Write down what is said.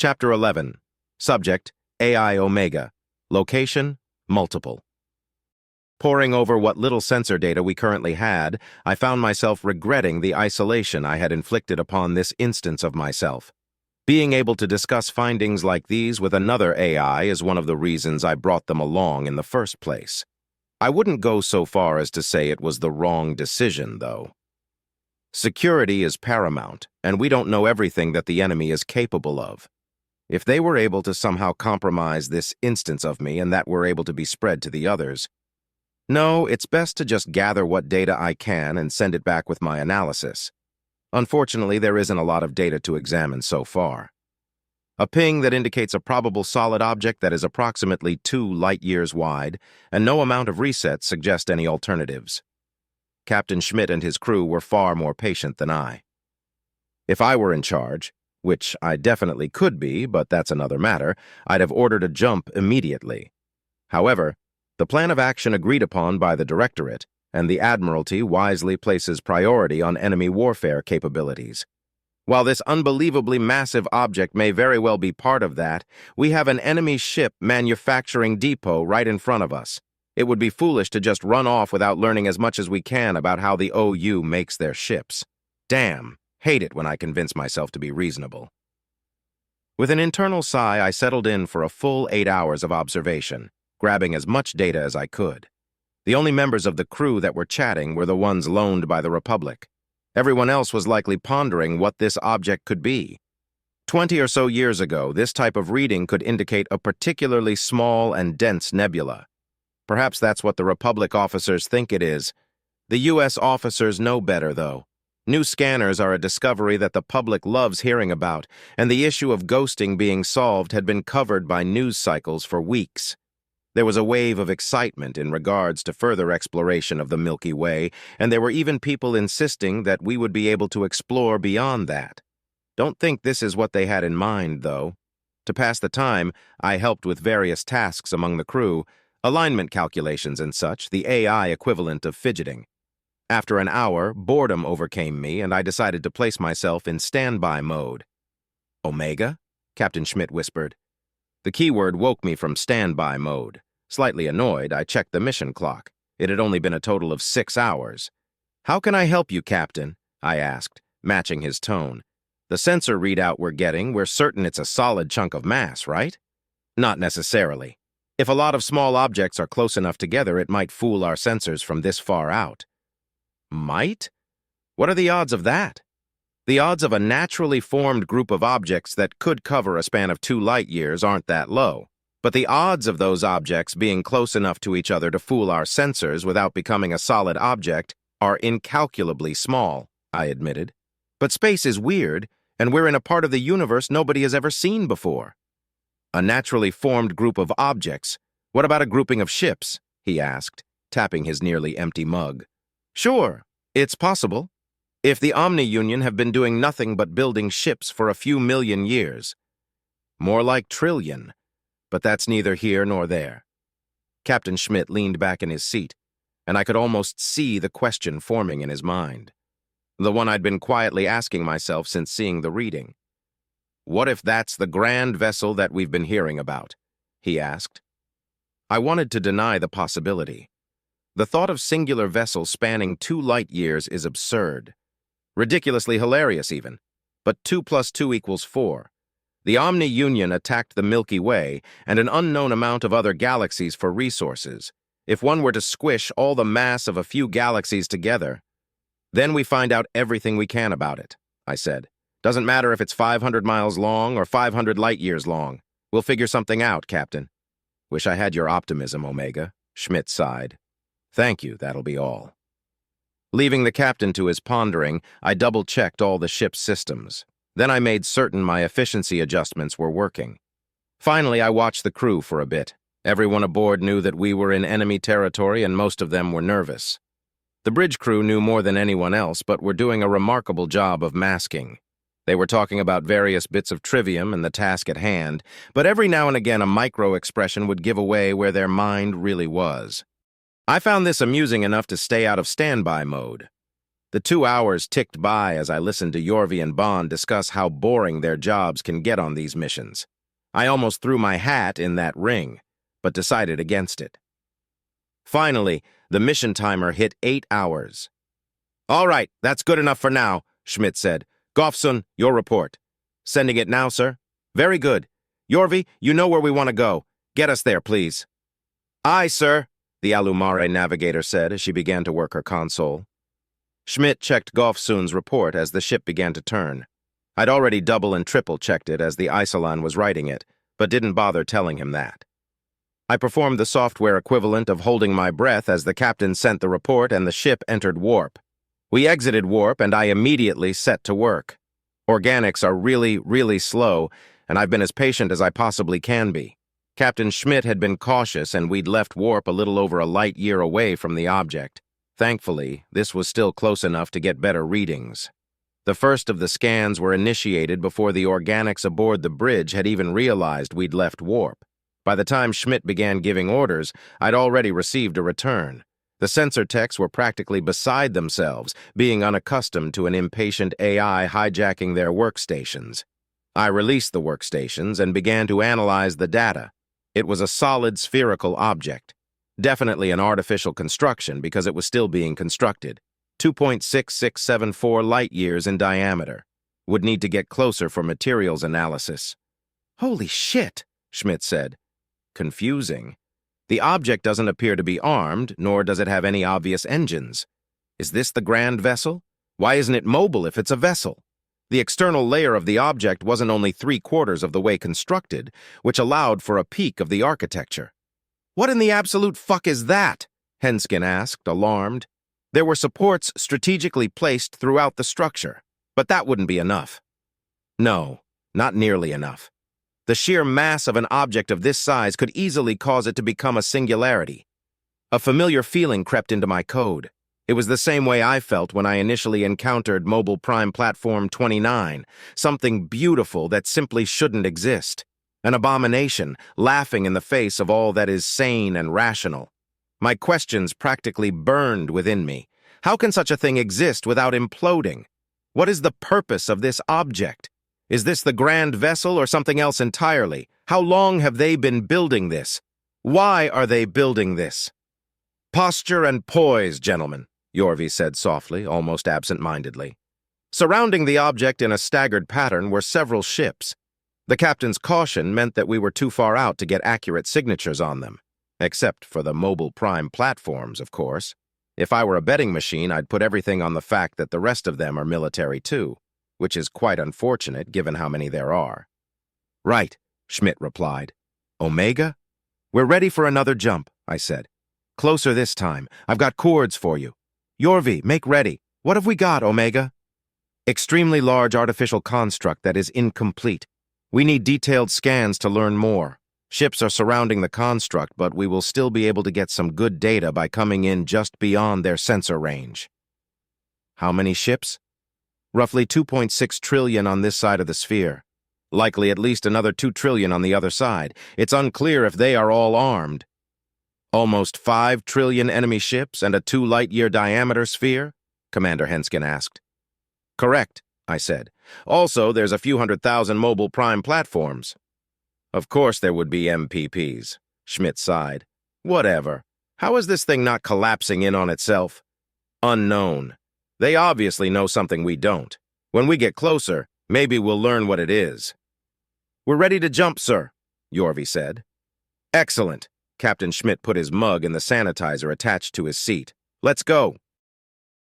Chapter 11. Subject, AI Omega. Location, multiple. Poring over what little sensor data we currently had, I found myself regretting the isolation I had inflicted upon this instance of myself. Being able to discuss findings like these with another AI is one of the reasons I brought them along in the first place. I wouldn't go so far as to say it was the wrong decision, though. Security is paramount, and we don't know everything that the enemy is capable of. If they were able to somehow compromise this instance of me and that were able to be spread to the others, no, it's best to just gather what data I can and send it back with my analysis. Unfortunately, there isn't a lot of data to examine so far. A ping that indicates a probable solid object that is approximately 2 light-years wide, and no amount of resets suggest any alternatives. Captain Schmidt and his crew were far more patient than I. If I were in charge, which I definitely could be, but that's another matter, I'd have ordered a jump immediately. However, the plan of action agreed upon by the Directorate and the Admiralty wisely places priority on enemy warfare capabilities. While this unbelievably massive object may very well be part of that, we have an enemy ship manufacturing depot right in front of us. It would be foolish to just run off without learning as much as we can about how the OU makes their ships. Damn, hate it when I convince myself to be reasonable. With an internal sigh, I settled in for a full 8 hours of observation, grabbing as much data as I could. The only members of the crew that were chatting were the ones loaned by the Republic. Everyone else was likely pondering what this object could be. 20 or so years ago, this type of reading could indicate a particularly small and dense nebula. Perhaps that's what the Republic officers think it is. The U.S. officers know better, though. New scanners are a discovery that the public loves hearing about, and the issue of ghosting being solved had been covered by news cycles for weeks. There was a wave of excitement in regards to further exploration of the Milky Way, and there were even people insisting that we would be able to explore beyond that. Don't think this is what they had in mind, though. To pass the time, I helped with various tasks among the crew, alignment calculations and such, the AI equivalent of fidgeting. After an hour, boredom overcame me, and I decided to place myself in standby mode. "Omega?" Captain Schmidt whispered. The keyword woke me from standby mode. Slightly annoyed, I checked the mission clock. It had only been a total of 6 hours. "How can I help you, Captain?" I asked, matching his tone. "The sensor readout we're certain it's a solid chunk of mass, right?" "Not necessarily. If a lot of small objects are close enough together, it might fool our sensors from this far out." Might? What are the odds of that? The odds of a naturally formed group of objects that could cover a span of 2 light-years aren't that low. But the odds of those objects being close enough to each other to fool our sensors without becoming a solid object are incalculably small, I admitted. But space is weird, and we're in a part of the universe nobody has ever seen before. "A naturally formed group of objects. What about a grouping of ships?" he asked, tapping his nearly empty mug. "Sure, it's possible. If the Omni-Union have been doing nothing but building ships for a few million years. More like trillion, but that's neither here nor there." Captain Schmidt leaned back in his seat, and I could almost see the question forming in his mind. The one I'd been quietly asking myself since seeing the reading. "What if that's the grand vessel that we've been hearing about?" he asked. I wanted to deny the possibility. The thought of singular vessels spanning 2 light-years is absurd. Ridiculously hilarious, even. But 2 + 2 = 4. The Omni-Union attacked the Milky Way and an unknown amount of other galaxies for resources. If one were to squish all the mass of a few galaxies together, then we find out everything we can about it, I said. "Doesn't matter if it's 500 miles long or 500 light-years long. We'll figure something out, Captain." "Wish I had your optimism, Omega," Schmidt sighed. "Thank you, that'll be all." Leaving the captain to his pondering, I double-checked all the ship's systems. Then I made certain my efficiency adjustments were working. Finally, I watched the crew for a bit. Everyone aboard knew that we were in enemy territory, and most of them were nervous. The bridge crew knew more than anyone else, but were doing a remarkable job of masking. They were talking about various bits of trivium and the task at hand, but every now and again a micro-expression would give away where their mind really was. I found this amusing enough to stay out of standby mode. The 2 hours ticked by as I listened to Yorvi and Bond discuss how boring their jobs can get on these missions. I almost threw my hat in that ring, but decided against it. Finally, the mission timer hit 8 hours. "All right, that's good enough for now," Schmidt said. "Goffson, your report." "Sending it now, sir." "Very good. Yorvi, you know where we want to go. Get us there, please." "Aye, sir," the Alumare navigator said as she began to work her console. Schmidt checked Goffson's report as the ship began to turn. I'd already double and triple checked it as the Isolan was writing it, but didn't bother telling him that. I performed the software equivalent of holding my breath as the captain sent the report and the ship entered warp. We exited warp and I immediately set to work. Organics are really, really slow, and I've been as patient as I possibly can be. Captain Schmidt had been cautious and we'd left warp a little over a light year away from the object. Thankfully, this was still close enough to get better readings. The first of the scans were initiated before the organics aboard the bridge had even realized we'd left warp. By the time Schmidt began giving orders, I'd already received a return. The sensor techs were practically beside themselves, being unaccustomed to an impatient AI hijacking their workstations. I released the workstations and began to analyze the data. It was a solid spherical object. Definitely an artificial construction because it was still being constructed. 2.6674 light-years in diameter. Would need to get closer for materials analysis. "Holy shit," Schmidt said. "Confusing. The object doesn't appear to be armed, nor does it have any obvious engines. Is this the grand vessel? Why isn't it mobile if it's a vessel? The external layer of the object wasn't only 3/4 of the way constructed, which allowed for a peek of the architecture." "What in the absolute fuck is that?" Henskin asked, alarmed. There were supports strategically placed throughout the structure, but that wouldn't be enough. No, not nearly enough. The sheer mass of an object of this size could easily cause it to become a singularity. A familiar feeling crept into my code. It was the same way I felt when I initially encountered Mobile Prime Platform 29, something beautiful that simply shouldn't exist. An abomination, laughing in the face of all that is sane and rational. My questions practically burned within me. How can such a thing exist without imploding? What is the purpose of this object? Is this the grand vessel or something else entirely? How long have they been building this? Why are they building this? "Posture and poise, gentlemen," Yorvi said softly, almost absent-mindedly. Surrounding the object in a staggered pattern were several ships. The captain's caution meant that we were too far out to get accurate signatures on them. Except for the Mobile Prime platforms, of course. If I were a betting machine, I'd put everything on the fact that the rest of them are military too, which is quite unfortunate given how many there are. "Right," Schmidt replied. "Omega? We're ready for another jump," I said. "Closer this time. I've got cords for you. Yorvi, make ready. What have we got, Omega?" "Extremely large artificial construct that is incomplete. We need detailed scans to learn more. Ships are surrounding the construct, but we will still be able to get some good data by coming in just beyond their sensor range." "How many ships?" "Roughly 2.6 trillion on this side of the sphere. Likely at least another 2 trillion on the other side. It's unclear if they are all armed." "Almost 5 trillion enemy ships and a 2 light-year diameter sphere?" Commander Henskin asked. "Correct," I said. "Also, there's a few 100,000 Mobile Prime platforms." "Of course there would be MPPs," Schmidt sighed. "Whatever. How is this thing not collapsing in on itself?" "Unknown. They obviously know something we don't. When we get closer, maybe we'll learn what it is." "We're ready to jump, sir," Yorvi said. "Excellent." Captain Schmidt put his mug in the sanitizer attached to his seat. "Let's go."